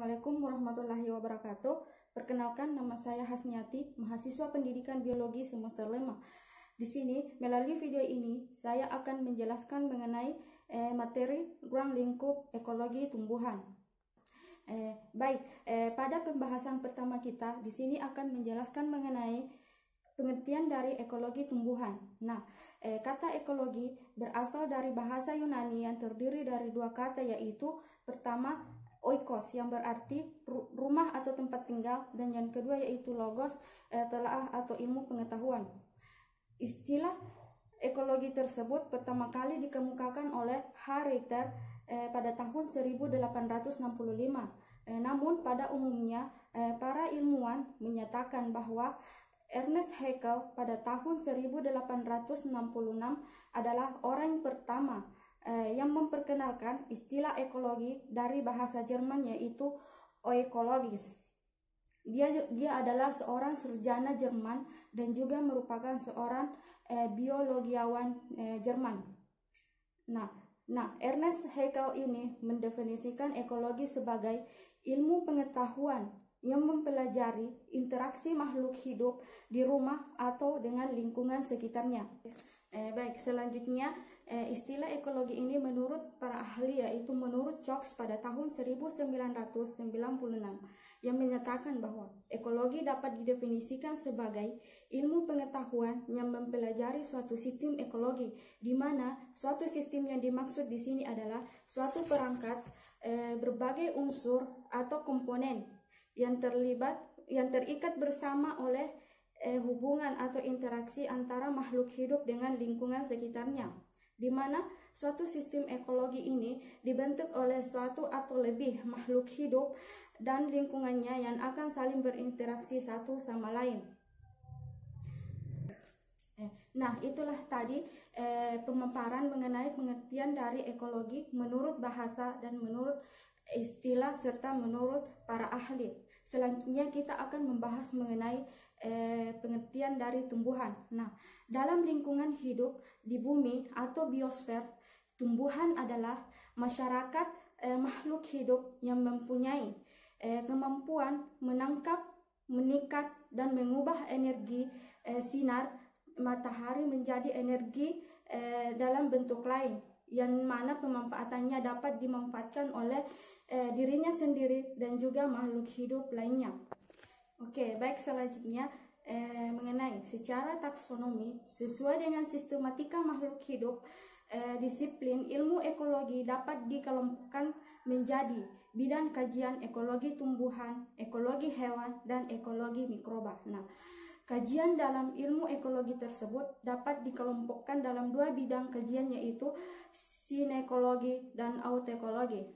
Assalamualaikum warahmatullahi wabarakatuh. Perkenalkan, nama saya Hasniati, mahasiswa pendidikan biologi semester 5. Di sini, melalui video ini, saya akan menjelaskan mengenai materi ruang lingkup ekologi tumbuhan. Pada pembahasan pertama kita, di sini akan menjelaskan mengenai pengertian dari ekologi tumbuhan. Kata ekologi berasal dari bahasa Yunani yang terdiri dari dua kata, yaitu pertama oikos yang berarti rumah atau tempat tinggal, dan yang kedua yaitu logos, telaah atau ilmu pengetahuan. Istilah ekologi tersebut pertama kali dikemukakan oleh H. Richter pada tahun 1865. Namun pada umumnya para ilmuwan menyatakan bahwa Ernest Haeckel pada tahun 1866 adalah orang pertama yang memperkenalkan istilah ekologi dari bahasa Jerman, yaitu oekologis. Dia adalah seorang sarjana Jerman dan juga merupakan seorang biologiawan Jerman. Ernest Haeckel ini mendefinisikan ekologi sebagai ilmu pengetahuan yang mempelajari interaksi makhluk hidup di rumah atau dengan lingkungan sekitarnya. Selanjutnya istilah ekologi ini menurut para ahli, yaitu menurut Cox pada tahun 1996, yang menyatakan bahwa ekologi dapat didefinisikan sebagai ilmu pengetahuan yang mempelajari suatu sistem ekologi, di mana suatu sistem yang dimaksud di sini adalah suatu perangkat berbagai unsur atau komponen yang terikat bersama oleh hubungan atau interaksi antara makhluk hidup dengan lingkungan sekitarnya, di mana suatu sistem ekologi ini dibentuk oleh suatu atau lebih makhluk hidup dan lingkungannya yang akan saling berinteraksi satu sama lain. Itulah tadi pemaparan mengenai pengertian dari ekologi menurut bahasa dan menurut istilah serta menurut para ahli. Selanjutnya kita akan membahas mengenai pengertian dari tumbuhan. Dalam lingkungan hidup di bumi atau biosfer, tumbuhan adalah masyarakat makhluk hidup yang mempunyai kemampuan menangkap, mengikat, dan mengubah energi sinar matahari menjadi energi dalam bentuk lain, yang mana pemanfaatannya dapat dimanfaatkan oleh dirinya sendiri dan juga makhluk hidup lainnya. Selanjutnya mengenai secara taksonomi, sesuai dengan sistematika makhluk hidup, disiplin ilmu ekologi dapat dikelompokkan menjadi bidang kajian ekologi tumbuhan, ekologi hewan, dan ekologi mikroba. Kajian dalam ilmu ekologi tersebut dapat dikelompokkan dalam dua bidang kajian, yaitu sinekologi dan autekologi.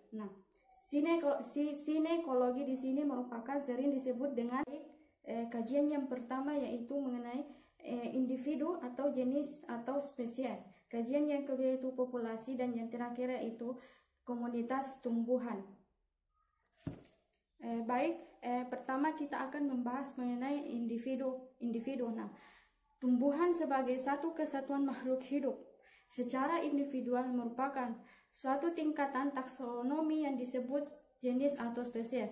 Sinekologi di sini merupakan sering disebut dengan kajian yang pertama, yaitu mengenai individu atau jenis atau spesies. Kajian yang kedua yaitu populasi, dan yang terakhir yaitu komunitas tumbuhan. Pertama kita akan membahas mengenai individu. Tumbuhan sebagai satu kesatuan makhluk hidup secara individual merupakan suatu tingkatan taksonomi yang disebut jenis atau spesies.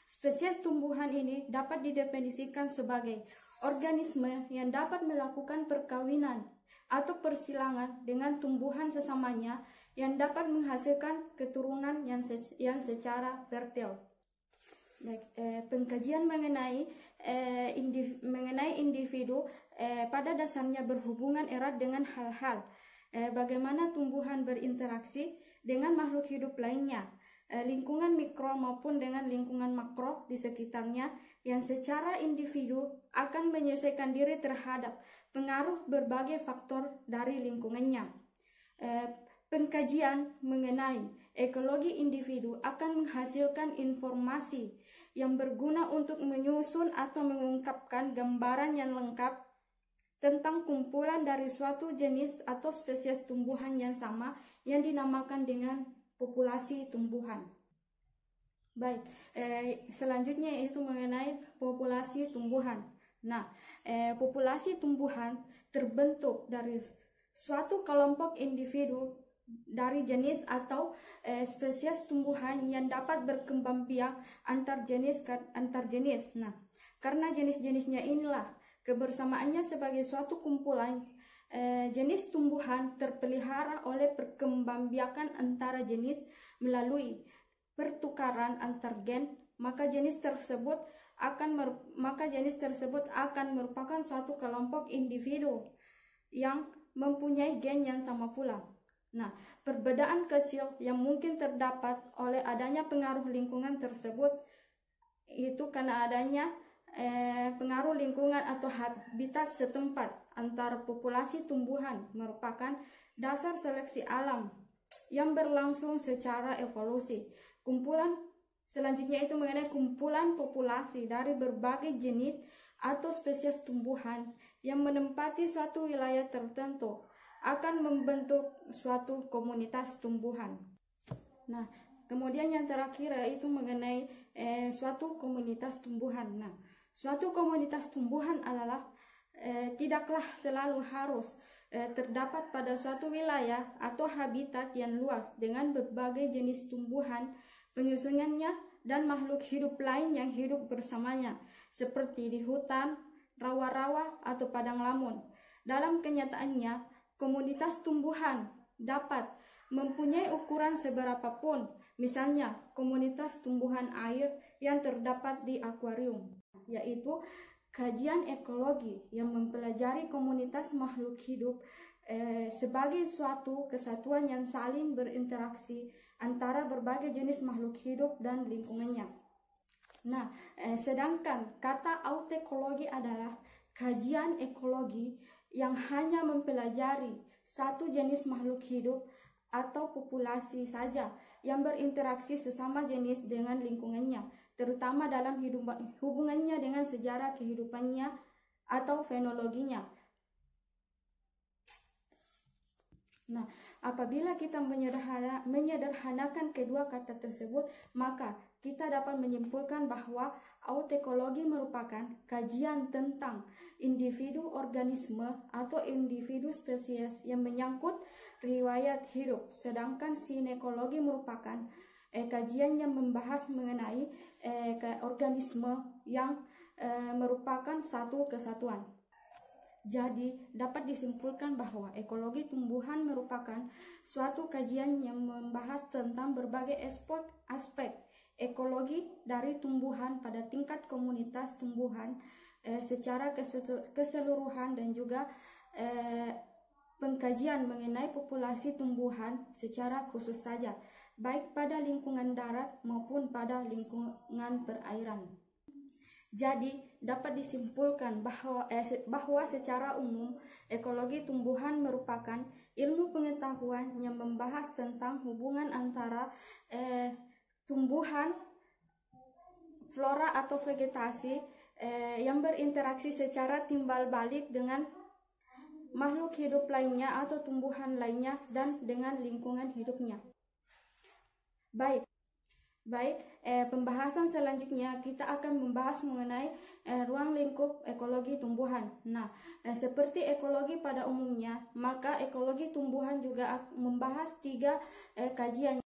Spesies tumbuhan ini dapat didefinisikan sebagai organisme yang dapat melakukan perkawinan atau persilangan dengan tumbuhan sesamanya yang dapat menghasilkan keturunan yang secara fertil. Pengkajian mengenai individu pada dasarnya berhubungan erat dengan hal-hal bagaimana tumbuhan berinteraksi dengan makhluk hidup lainnya, lingkungan mikro maupun dengan lingkungan makro di sekitarnya, yang secara individu akan menyesuaikan diri terhadap pengaruh berbagai faktor dari lingkungannya. Pengkajian mengenai ekologi individu akan menghasilkan informasi yang berguna untuk menyusun atau mengungkapkan gambaran yang lengkap tentang kumpulan dari suatu jenis atau spesies tumbuhan yang sama yang dinamakan dengan populasi tumbuhan. Selanjutnya yaitu mengenai populasi tumbuhan. Populasi tumbuhan terbentuk dari suatu kelompok individu dari jenis atau spesies tumbuhan yang dapat berkembang biak antar jenis. Nah, karena jenis-jenisnya inilah kebersamaannya sebagai suatu kumpulan jenis tumbuhan terpelihara oleh perkembangbiakan antara jenis melalui pertukaran antar gen, maka jenis tersebut akan merupakan suatu kelompok individu yang mempunyai gen yang sama pula. Nah, perbedaan kecil yang mungkin terdapat oleh adanya pengaruh lingkungan tersebut itu karena adanya pengaruh lingkungan atau habitat setempat antara populasi tumbuhan merupakan dasar seleksi alam yang berlangsung secara evolusi. Kumpulan selanjutnya itu mengenai kumpulan populasi dari berbagai jenis atau spesies tumbuhan yang menempati suatu wilayah tertentu akan membentuk suatu komunitas tumbuhan. Nah, kemudian yang terakhir yaitu mengenai suatu komunitas tumbuhan. Nah, suatu komunitas tumbuhan adalah tidaklah selalu harus terdapat pada suatu wilayah atau habitat yang luas dengan berbagai jenis tumbuhan, penyusunannya, dan makhluk hidup lain yang hidup bersamanya, seperti di hutan, rawa-rawa, atau padang lamun. Dalam kenyataannya, komunitas tumbuhan dapat mempunyai ukuran seberapapun, misalnya komunitas tumbuhan air yang terdapat di akuarium, yaitu kajian ekologi yang mempelajari komunitas makhluk hidup sebagai suatu kesatuan yang saling berinteraksi antara berbagai jenis makhluk hidup dan lingkungannya. Nah, sedangkan kata autekologi adalah kajian ekologi yang hanya mempelajari satu jenis makhluk hidup atau populasi saja yang berinteraksi sesama jenis dengan lingkungannya, terutama dalam hubungannya dengan sejarah kehidupannya atau fenologinya. Nah, apabila kita menyederhanakan kedua kata tersebut, maka kita dapat menyimpulkan bahwa autekologi merupakan kajian tentang individu organisme atau individu spesies yang menyangkut riwayat hidup, sedangkan sinekologi merupakan kajian yang membahas mengenai organisme yang merupakan satu kesatuan. Jadi, dapat disimpulkan bahwa ekologi tumbuhan merupakan suatu kajian yang membahas tentang berbagai aspek ekologi dari tumbuhan pada tingkat komunitas tumbuhan secara keseluruhan, dan juga pengkajian mengenai populasi tumbuhan secara khusus saja, baik pada lingkungan darat maupun pada lingkungan perairan. Jadi, dapat disimpulkan bahwa secara umum ekologi tumbuhan merupakan ilmu pengetahuan yang membahas tentang hubungan antara tumbuhan, flora atau vegetasi yang berinteraksi secara timbal balik dengan makhluk hidup lainnya atau tumbuhan lainnya dan dengan lingkungan hidupnya. Baik, pembahasan selanjutnya kita akan membahas mengenai ruang lingkup ekologi tumbuhan. Nah, seperti ekologi pada umumnya, maka ekologi tumbuhan juga membahas 3 kajian.